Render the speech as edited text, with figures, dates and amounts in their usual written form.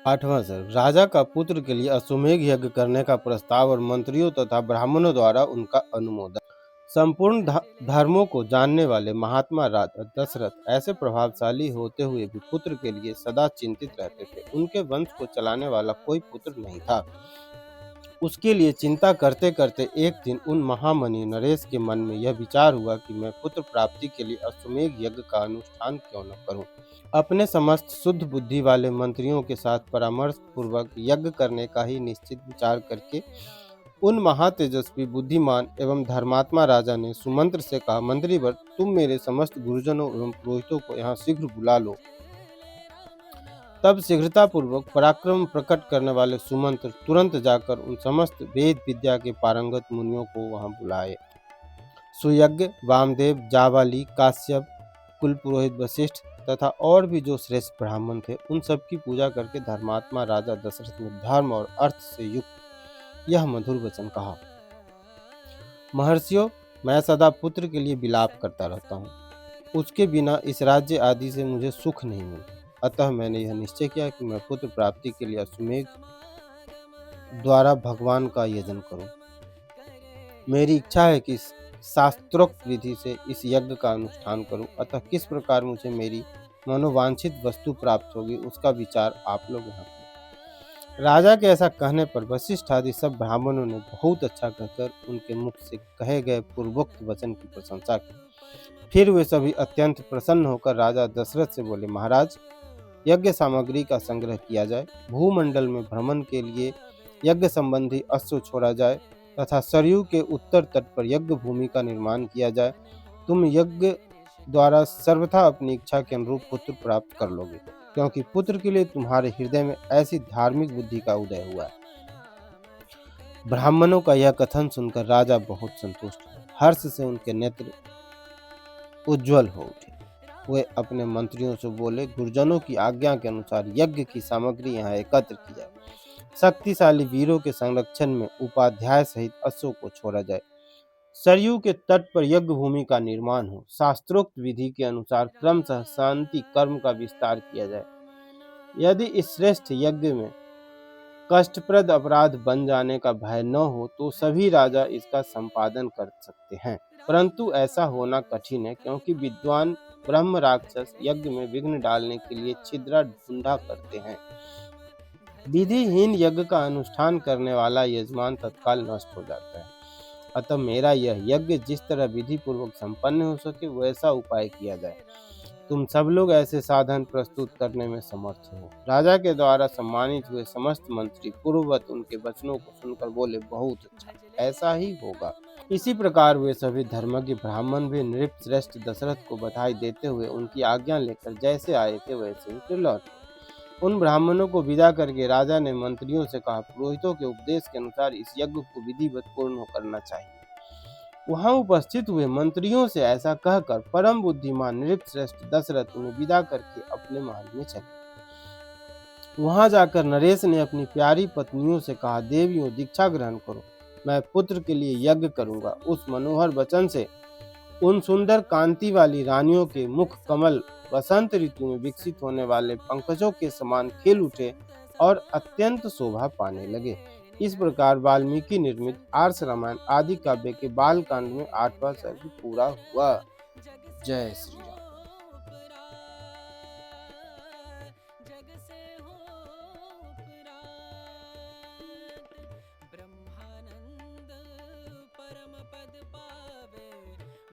8वां सर्ग। राजा का पुत्र के लिए अश्वमेध यज्ञ करने का प्रस्ताव और मंत्रियों तथा ब्राह्मणों द्वारा उनका अनुमोदन। संपूर्ण धर्मों को जानने वाले महात्मा राजा दशरथ ऐसे प्रभावशाली होते हुए भी पुत्र के लिए सदा चिंतित रहते थे। उनके वंश को चलाने वाला कोई पुत्र नहीं था। उसके लिए चिंता करते करते एक दिन उन महामनि नरेश के मन में यह विचार हुआ कि मैं पुत्र प्राप्ति के लिए अश्वमेध यज्ञ का अनुष्ठान क्यों न करूं। अपने समस्त शुद्ध बुद्धि वाले मंत्रियों के साथ परामर्श पूर्वक यज्ञ करने का ही निश्चित विचार करके उन महातेजस्वी बुद्धिमान एवं धर्मात्मा राजा ने सुमंत्र से कहा, मंत्रीवर, तुम मेरे समस्त गुरुजनों एवं पुरोहितों को यहाँ शीघ्र बुला लो। तब शीघ्रता पूर्वक पराक्रम प्रकट करने वाले सुमंत्र तुरंत जाकर उन समस्त वेद विद्या के पारंगत मुनियों को वहां बुलाए। सुयज्ञ, वामदेव, जाबाली, काश्यप, कुल पुरोहित वशिष्ठ तथा और भी जो श्रेष्ठ ब्राह्मण थे, उन सब की पूजा करके धर्मात्मा राजा दशरथ ने धर्म और अर्थ से युक्त यह मधुर वचन कहा। महर्षियों, मैं सदा पुत्र के लिए विलाप करता रहता हूँ। उसके बिना इस राज्य आदि से मुझे सुख नहीं मिलता। अतः मैंने यह निश्चय किया कि मैं पुत्र प्राप्ति के लिए अश्वमेध द्वारा भगवान का यजन करूं। मेरी इच्छा है कि शास्त्रोक्त विधि से इस यज्ञ का अनुष्ठान करूं। अतः किस प्रकार मुझे मेरी मनोवांछित वस्तु प्राप्त होगी, उसका विचार आप लोग यहाँ करें। राजा के ऐसा कहने पर वशिष्ठ आदि सब ब्राह्मणों ने बहुत अच्छा कहकर उनके मुख से कहे गए पूर्वोक्त वचन की प्रशंसा की। फिर वे सभी अत्यंत प्रसन्न होकर राजा दशरथ से बोले, महाराज, यज्ञ सामग्री का संग्रह किया जाए, भूमंडल में भ्रमण के लिए यज्ञ संबंधी अश्व छोड़ा जाए तथा सरयू के उत्तर तट पर यज्ञ भूमि का निर्माण किया जाए। तुम यज्ञ द्वारा सर्वथा अपनी इच्छा के अनुरूप पुत्र प्राप्त कर लोगे, क्योंकि पुत्र के लिए तुम्हारे हृदय में ऐसी धार्मिक बुद्धि का उदय हुआ है। ब्राह्मणों का यह कथन सुनकर राजा बहुत संतुष्ट हुए। हर्ष से उनके नेत्र उज्ज्वल हो उठे। वे अपने मंत्रियों से बोले, गुरुजनों की आज्ञा के अनुसार यज्ञ की सामग्री यहाँ एकत्र की जाए। शक्तिशाली वीरों के संरक्षण में उपाध्याय सहित अश्वों को छोड़ा जाए। सरयू के तट पर यज्ञ भूमि का निर्माण हो। शास्त्रोक्त विधि के अनुसार क्रमशः शांति कर्म का विस्तार किया जाए। यदि इस श्रेष्ठ यज्ञ में कष्टप्रद अपराध बन जाने का भय न हो तो सभी राजा इसका संपादन कर सकते हैं, परंतु ऐसा होना कठिन है, क्योंकि विद्वान ब्रह्म राक्षस यज्ञ में विघ्न डालने के लिए छिद्रा ढूंढा करते हैं। विधिहीन यज्ञ का अनुष्ठान करने वाला यजमान तत्काल नष्ट हो जाता है। अतः मेरा यह यज्ञ जिस तरह विधि पूर्वक संपन्न हो सके वैसा उपाय किया जाए। तुम सब लोग ऐसे साधन प्रस्तुत करने में समर्थ हो। राजा के द्वारा सम्मानित हुए समस्त मंत्री पूर्ववत उनके वचनों को सुनकर बोले, बहुत अच्छा, ऐसा ही होगा। इसी प्रकार वे सभी धर्मज्ञ ब्राह्मण भी नृप श्रेष्ठ दशरथ को बधाई देते हुए उनकी आज्ञा लेकर जैसे आए थे वैसे ही फिर लौट। उन ब्राह्मणों को विदा करके राजा ने मंत्रियों से कहा, पुरोहितों के उपदेश के अनुसार इस यज्ञ को विधिवत पूर्ण करना चाहिए। वहां उपस्थित हुए मंत्रियों से ऐसा कहकर परम बुद्धिमान नृपश्रेष्ठ दशरथ उन्हें विदा करके अपने महल में चले। वहां जाकर नरेश ने अपनी प्यारी पत्नियों से कहा, देवियों, दीक्षा ग्रहण करो, मैं पुत्र के लिए यज्ञ करूंगा। उस मनोहर वचन से उन सुंदर कांति वाली रानियों के मुख कमल वसंत ऋतु में विकसित होने वाले पंकजों के समान खिल उठे और अत्यंत शोभा पाने लगे। इस प्रकार वाल्मीकि निर्मित आर्ष रामायण आदि काव्य के बाल कांड में 8वां सर्ग पूरा हुआ। जय श्री राम।